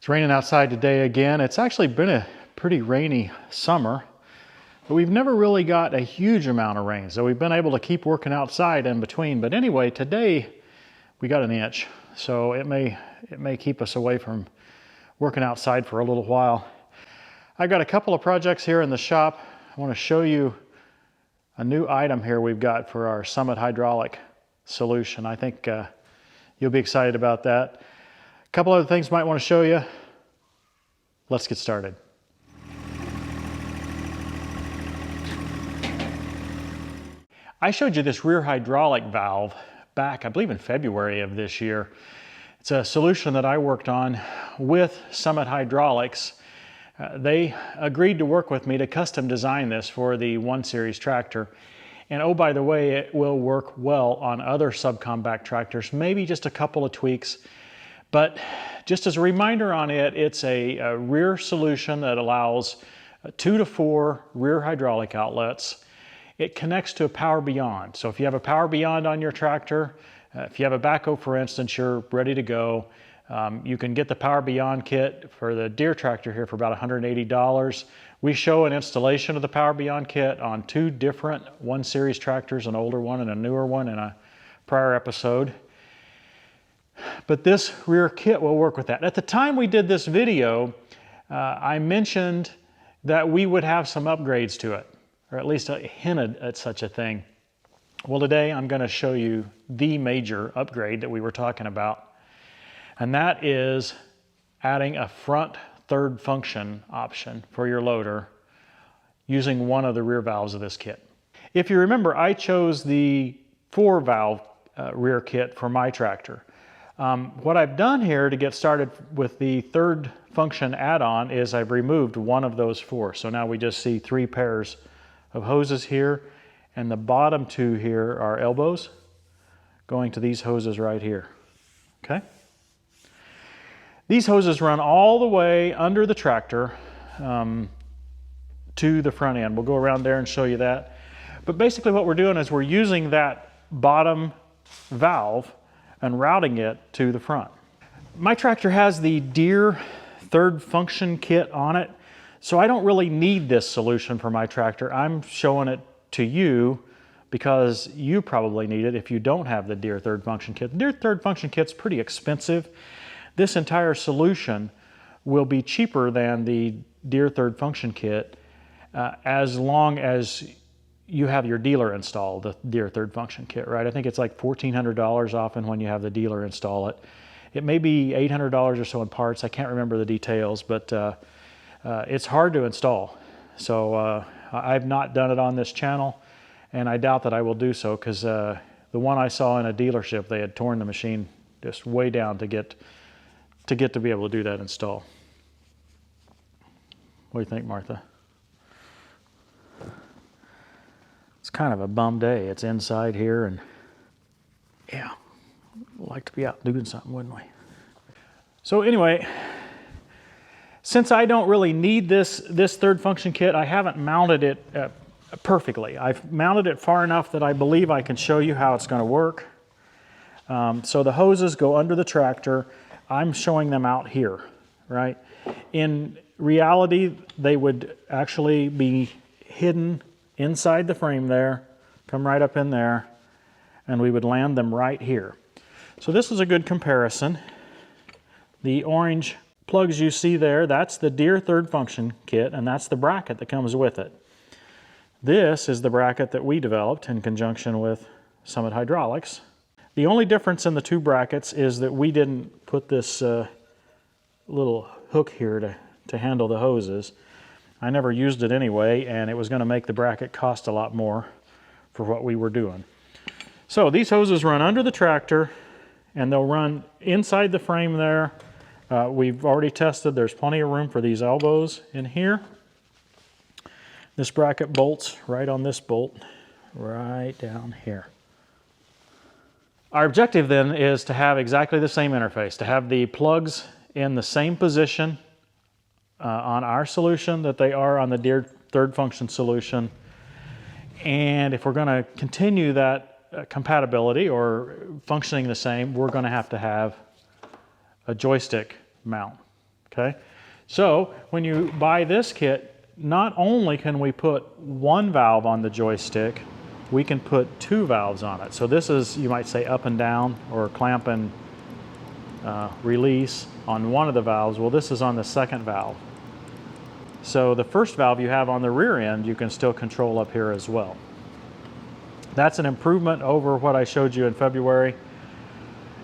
It's raining outside today again. It's actually been a pretty rainy summer, but we've never really got a huge amount of rain, so we've been able to keep working outside in between. But anyway, today we got an inch, so it may keep us away from working outside for a little while. I've got a couple of projects here in the shop. I want to show you a new item here we've got for our Summit hydraulic solution. I think you'll be excited about that. A couple other things I might want to show you. Let's get started. I showed you this rear hydraulic valve back, I believe in February of this year. It's a solution that I worked on with Summit Hydraulics. They agreed to work with me to custom design this for the 1 Series tractor. And oh, by the way, it will work well on other subcompact tractors, maybe just a couple of tweaks. But just as a reminder on it, it's a rear solution that allows 2 to 4 rear hydraulic outlets. It connects to a Power Beyond. So if you have a Power Beyond on your tractor, if you have a backhoe, for instance, you're ready to go. You can get the Power Beyond kit for the Deere tractor here for about $180. We show an installation of the Power Beyond kit on 2 different 1 Series tractors, an older one and a newer one, in a prior episode. But this rear kit will work with that. At the time we did this video, I mentioned that we would have some upgrades to it, or at least I hinted at such a thing. Well, today I'm going to show you the major upgrade that we were talking about, and that is adding a front third function option for your loader using one of the rear valves of this kit. If you remember, I chose the 4 valve rear kit for my tractor. What I've done here to get started with the third function add-on is I've removed one of those 4. So now we just see 3 pairs of hoses here, and the bottom 2 here are elbows going to these hoses right here. Okay? These hoses run all the way under the tractor to the front end. We'll go around there and show you that. But basically what we're doing is we're using that bottom valve and routing it to the front. My tractor has the Deere third function kit on it, so I don't really need this solution for my tractor. I'm showing it to you because you probably need it if you don't have the Deere third function kit. The Deere third function kit's pretty expensive. This entire solution will be cheaper than the Deere third function kit as long as you have your dealer install the Deere third function kit, right? I think it's like $1,400 often when you have the dealer install it. It may be $800 or so in parts. I can't remember the details, but it's hard to install. So I've not done it on this channel, and I doubt that I will do so because the one I saw in a dealership, they had torn the machine just way down to get to be able to do that install. What do you think, Martha? It's kind of a bum day. It's inside here, and yeah, we'd like to be out doing something, wouldn't we? So anyway, since I don't really need this third function kit, I haven't mounted it perfectly. I've mounted it far enough that I believe I can show you how it's going to work. So the hoses go under the tractor. I'm showing them out here, right? In reality, they would actually be hidden inside the frame there, come right up in there, and we would land them right here. So this is a good comparison. The orange plugs you see there, that's the Deere third function kit, and that's the bracket that comes with it. This is the bracket that we developed in conjunction with Summit Hydraulics. The only difference in the 2 brackets is that we didn't put this little hook here to handle the hoses. I never used it anyway, and it was going to make the bracket cost a lot more for what we were doing. So these hoses run under the tractor, and they'll run inside the frame there. We've already tested, there's plenty of room for these elbows in here. This bracket bolts right on this bolt, right down here. Our objective then is to have exactly the same interface, to have the plugs in the same position on our solution that they are on the Deere third function solution. And if we're going to continue that compatibility or functioning the same, we're going to have a joystick mount. okay? So when you buy this kit, not only can we put one valve on the joystick, we can put two valves on it. So this is, you might say, up and down, or clamp and release on one of the valves. Well, this is on the second valve. So the first valve you have on the rear end, you can still control up here as well. That's an improvement over what I showed you in February,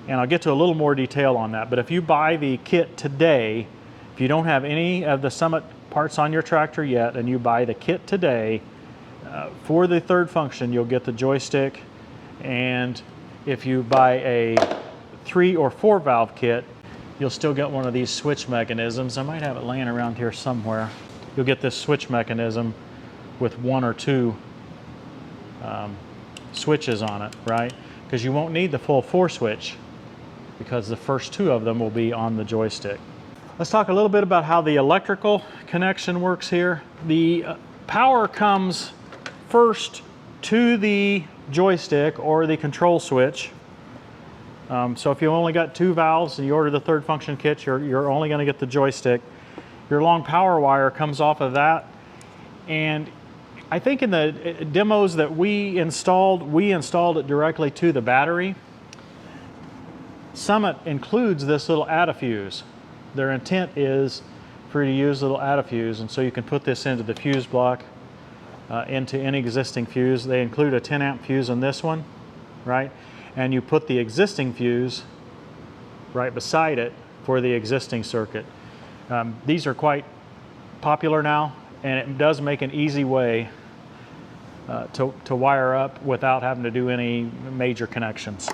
and I'll get to a little more detail on that. But if you buy the kit today, if you don't have any of the Summit parts on your tractor yet, and you buy the kit today, for the third function, you'll get the joystick. And if you buy a 3 or 4 valve kit, you'll still get one of these switch mechanisms. I might have it laying around here somewhere. You'll get this switch mechanism with 1 or 2 switches on it, right? Because you won't need the full 4 switch, because the first 2 of them will be on the joystick. Let's talk a little bit about how the electrical connection works here. The power comes first to the joystick or the control switch. So if you only got 2 valves and you order the third function kit, you're only going to get the joystick. Your long power wire comes off of that. And I think in the demos that we installed it directly to the battery. Summit includes this little add-a-fuse. Their intent is for you to use a little add-a-fuse, and so you can put this into the fuse block, into any existing fuse. They include a 10 amp fuse on this one, right? And you put the existing fuse right beside it for the existing circuit. These are quite popular now, and it does make an easy way to wire up without having to do any major connections.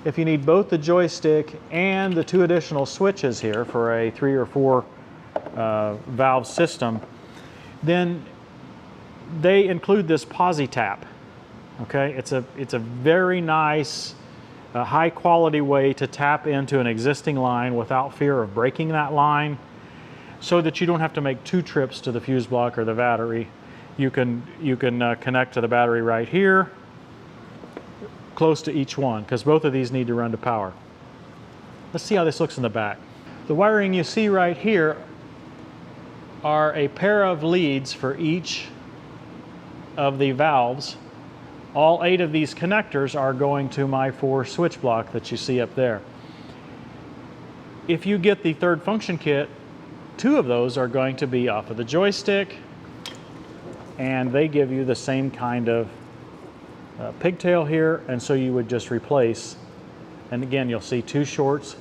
If you need both the joystick and the 2 additional switches here for a 3 or 4 valve system, then they include this Posi Tap. Okay, it's a very nice, high quality way to tap into an existing line without fear of breaking that line, so that you don't have to make 2 trips to the fuse block or the battery. You can connect to the battery right here, close to each one, because both of these need to run to power. Let's see how this looks in the back. The wiring you see right here are a pair of leads for each of the valves. All 8 of these connectors are going to my 4 switch block that you see up there. If you get the third function kit, 2 of those are going to be off of the joystick, and they give you the same kind of pigtail here, and so you would just replace. And again, you'll see 2 shorts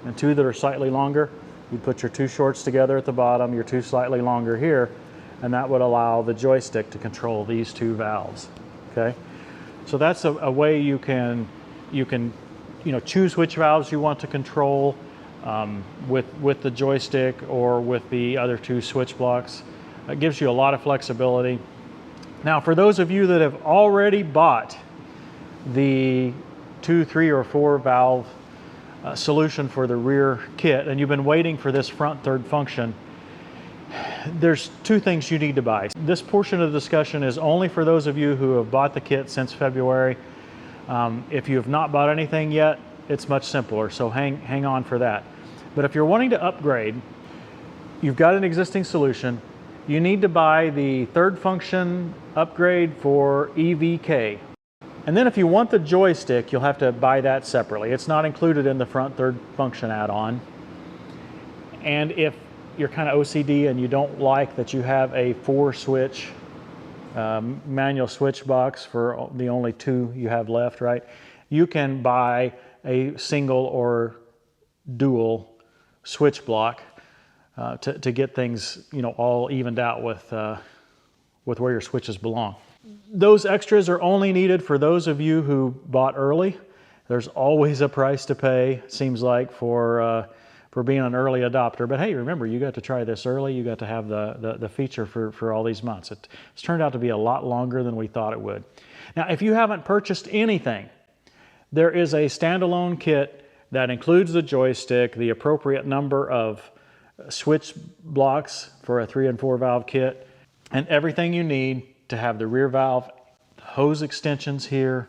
and 2 that are slightly longer. You put your 2 shorts together at the bottom, your 2 slightly longer here, and that would allow the joystick to control these 2 valves. Okay, so that's a way you can choose which valves you want to control with the joystick or with the other 2 switch blocks. It gives you a lot of flexibility. Now, for those of you that have already bought the 2, 3, or 4 valve solution for the rear kit, and you've been waiting for this front third function, there's 2 things you need to buy. This portion of the discussion is only for those of you who have bought the kit since February. If you have not bought anything yet, it's much simpler, so hang on for that. But if you're wanting to upgrade, you've got an existing solution, you need to buy the third function upgrade for EVK. And then if you want the joystick, you'll have to buy that separately. It's not included in the front third function add-on. And if you're kind of OCD and you don't like that you have a 4 switch manual switch box for the only 2 you have left, right? You can buy a single or dual switch block to get things, all evened out with where your switches belong. Those extras are only needed for those of you who bought early. There's always a price to pay, it seems like, for being an early adopter. But hey, remember, you got to try this early. You got to have the feature for all these months. It's turned out to be a lot longer than we thought it would. Now, if you haven't purchased anything, there is a standalone kit that includes the joystick, the appropriate number of switch blocks for a 3 and 4 valve kit, and everything you need to have the rear valve, the hose extensions here,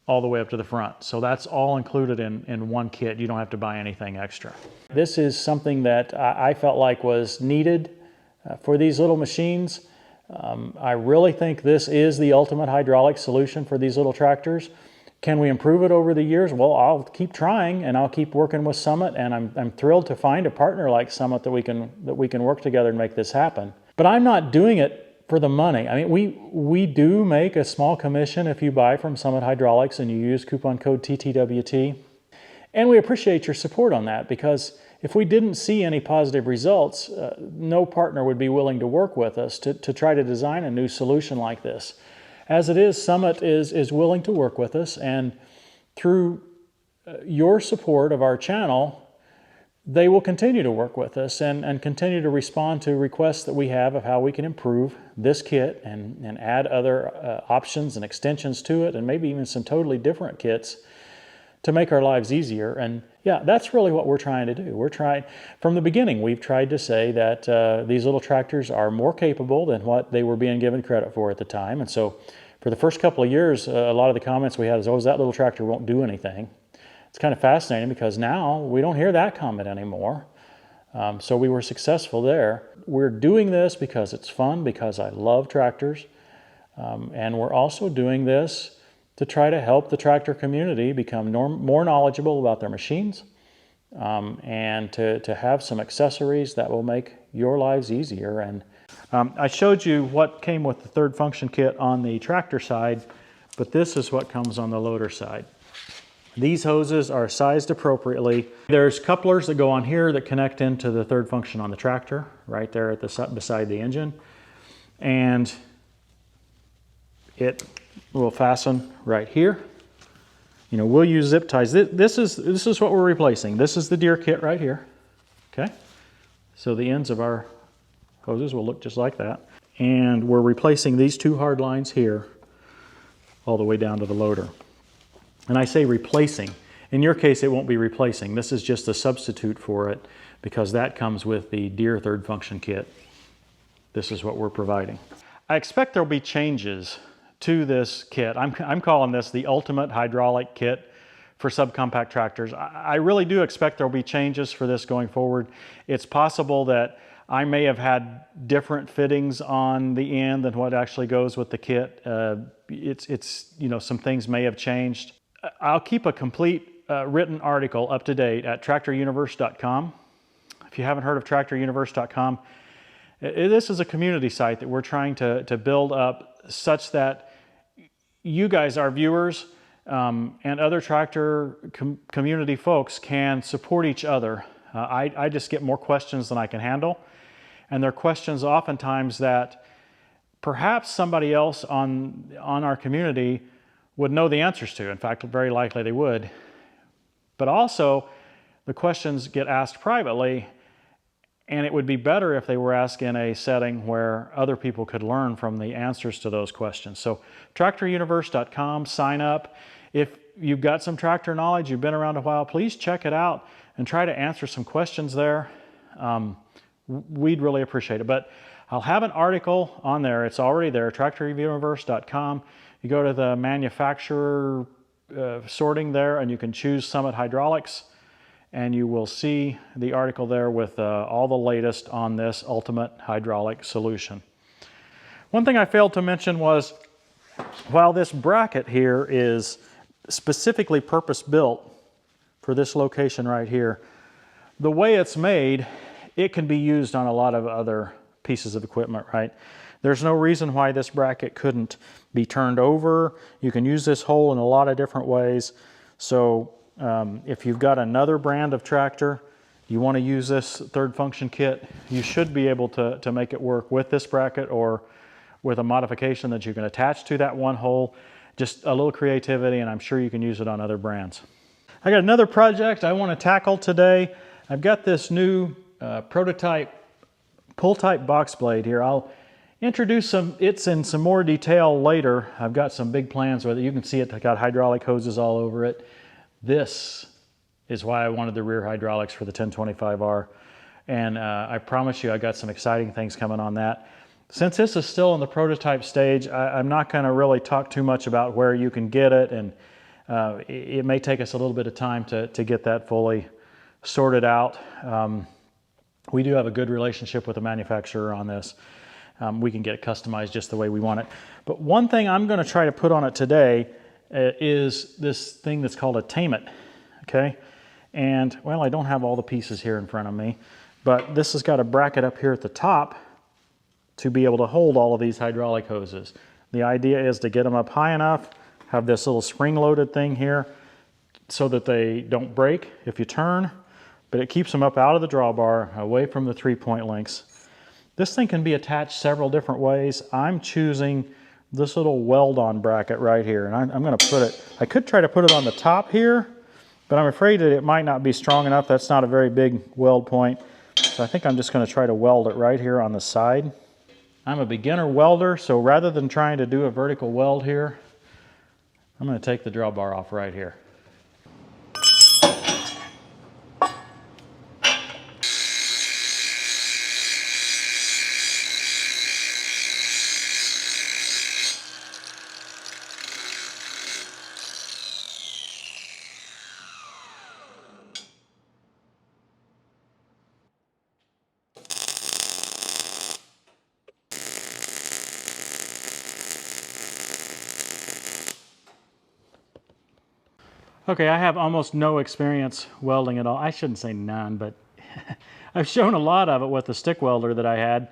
all the way up to the front. So that's all included in one kit. You don't have to buy anything extra. This is something that I felt like was needed for these little machines. I really think this is the ultimate hydraulic solution for these little tractors. Can we improve it over the years? Well, I'll keep trying, and I'll keep working with Summit, and I'm thrilled to find a partner like Summit that we can work together and make this happen. But I'm not doing it for the money. I mean, we do make a small commission if you buy from Summit Hydraulics and you use coupon code TTWT. And we appreciate your support on that, because if we didn't see any positive results, no partner would be willing to work with us to try to design a new solution like this. As it is, Summit is willing to work with us, and through your support of our channel, they will continue to work with us and continue to respond to requests that we have of how we can improve this kit and add other options and extensions to it, and maybe even some totally different kits to make our lives easier. And yeah, that's really what we're trying to do. From the beginning, we've tried to say that these little tractors are more capable than what they were being given credit for at the time. And so for the first couple of years, a lot of the comments we had is, oh, that little tractor won't do anything. It's kind of fascinating, because now we don't hear that comment anymore. So we were successful there. We're doing this because it's fun, because I love tractors. And we're also doing this to try to help the tractor community become more knowledgeable about their machines, and to have some accessories that will make your lives easier. And I showed you what came with the third function kit on the tractor side, but this is what comes on the loader side. These hoses are sized appropriately. There's couplers that go on here that connect into the third function on the tractor, right there at beside the engine. And it will fasten right here. You know, we'll use zip ties. This is what we're replacing. This is the Deere kit right here. Okay, so the ends of our hoses will look just like that. And we're replacing these two hard lines here all the way down to the loader. And I say replacing. In your case, it won't be replacing. This is just a substitute for it, because that comes with the Deere third function kit. This is what we're providing. I expect there'll be changes to this kit. I'm calling this the ultimate hydraulic kit for subcompact tractors. I really do expect there'll be changes for this going forward. It's possible that I may have had different fittings on the end than what actually goes with the kit. You know, some things may have changed. I'll keep a complete written article up to date at tractoruniverse.com. If you haven't heard of tractoruniverse.com, this is a community site that we're trying to build up such that you guys, our viewers, and other tractor community folks can support each other. I just get more questions than I can handle, and they're questions oftentimes that perhaps somebody else on our community would know the answers to. In fact, very likely they would. But also, the questions get asked privately, and it would be better if they were asked in a setting where other people could learn from the answers to those questions. So tractoruniverse.com, sign up. If you've got some tractor knowledge, you've been around a while, please check it out and try to answer some questions there. We'd really appreciate it. But I'll have an article on there. It's already there, tractoruniverse.com. You go to the manufacturer sorting there, and you can choose Summit Hydraulics, and you will see the article there with all the latest on this ultimate hydraulic solution. One thing I failed to mention was, while this bracket here is specifically purpose-built for this location right here, the way it's made, it can be used on a lot of other pieces of equipment, right? There's no reason why this bracket couldn't be turned over. You can use this hole in a lot of different ways. So if you've got another brand of tractor, you want to use this third function kit, you should be able to make it work with this bracket or with a modification that you can attach to that one hole. Just a little creativity, and I'm sure you can use it on other brands. I got another project I want to tackle today. I've got this new prototype pull-type box blade here. I'll introduce it's in some more detail later. I've got some big plans with it. You can see it got hydraulic hoses all over it. This is why I wanted the rear hydraulics for the 1025R. And I promise you I got some exciting things coming on that. Since this is still in the prototype stage, I'm not going to really talk too much about where you can get it and It may take us a little bit of time to get that fully sorted out. We do have a good relationship with the manufacturer on this. We can get it customized just the way we want it. But one thing I'm going to try to put on it today is this thing that's called a tamet, okay? And, well, I don't have all the pieces here in front of me, but this has got a bracket up here at the top to be able to hold all of these hydraulic hoses. The idea is to get them up high enough, have this little spring-loaded thing here so that they don't break if you turn, but it keeps them up out of the drawbar, away from the 3-point links. This thing can be attached several different ways. I'm choosing this little weld-on bracket right here, and I'm going to put it, I could try to put it on the top here, but I'm afraid that it might not be strong enough. That's not a very big weld point, so I think I'm just going to try to weld it right here on the side. I'm a beginner welder, so rather than trying to do a vertical weld here, I'm going to take the drawbar off right here. Okay, I have almost no experience welding at all. I shouldn't say none, but I've shown a lot of it with the stick welder that I had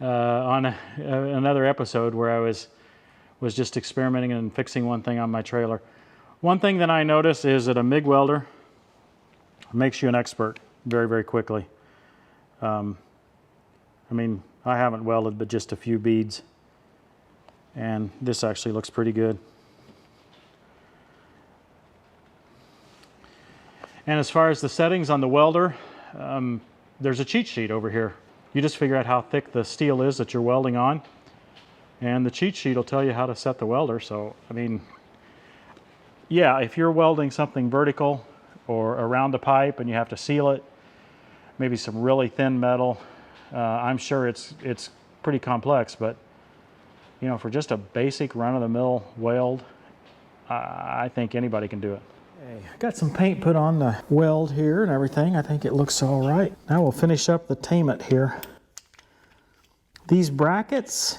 on another episode where I was just experimenting and fixing one thing on my trailer. One thing that I noticed is that a MIG welder makes you an expert very, very quickly. I mean, I haven't welded but just a few beads, and this actually looks pretty good. And as far as the settings on the welder, there's a cheat sheet over here. You just figure out how thick the steel is that you're welding on, and the cheat sheet will tell you how to set the welder. So, I mean, yeah, if you're welding something vertical or around a pipe and you have to seal it, maybe some really thin metal, I'm sure it's pretty complex, but you know, for just a basic run-of-the-mill weld, I think anybody can do it. Okay, I got some paint put on the weld here and everything. I think it looks all right. Now we'll finish up the tamet here. These brackets,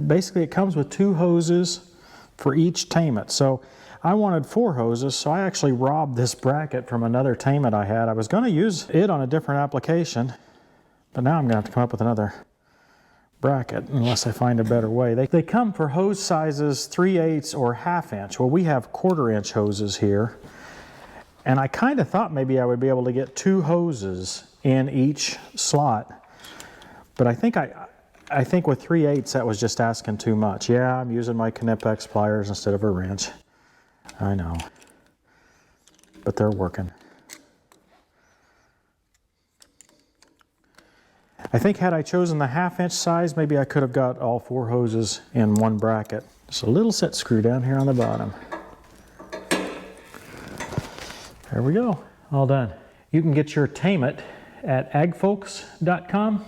basically it comes with 2 hoses for each tamet. So I wanted 4 hoses, so I actually robbed this bracket from another tamet I had. I was going to use it on a different application, but now I'm going to have to come up with another bracket unless I find a better way. They come for hose sizes 3/8 or 1/2 inch. Well, we have 1/4 inch hoses here, and I kind of thought maybe I would be able to get 2 hoses in each slot, but I think with 3/8 that was just asking too much. Yeah, I'm using my Canopies pliers instead of a wrench. I know, but they're working. I think had I chosen the 1/2 inch size, maybe I could have got all 4 hoses in one bracket. Just a little set screw down here on the bottom. There we go, all done. You can get your tamet at agfolks.com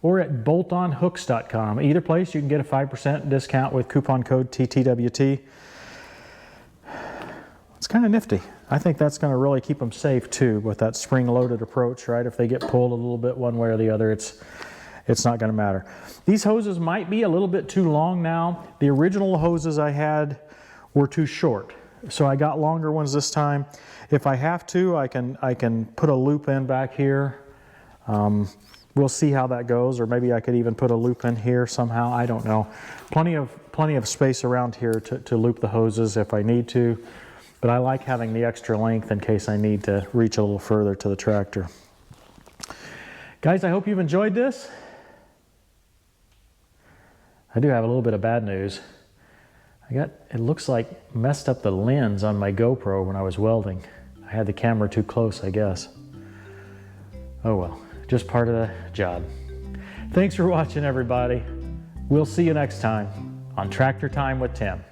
or at boltonhooks.com. Either place you can get a 5% discount with coupon code TTWT. It's kind of nifty. I think that's going to really keep them safe too with that spring-loaded approach, right? If they get pulled a little bit one way or the other, it's not going to matter. These hoses might be a little bit too long now. The original hoses I had were too short, so I got longer ones this time. If I have to, I can put a loop in back here. We'll see how that goes, or maybe I could even put a loop in here somehow. I don't know. Plenty of space around here to loop the hoses if I need to. But I like having the extra length in case I need to reach a little further to the tractor. Guys, I hope you've enjoyed this. I do have a little bit of bad news. It looks like messed up the lens on my GoPro when I was welding. I had the camera too close, I guess. Oh well, just part of the job. Thanks for watching, everybody. We'll see you next time on Tractor Time with Tim.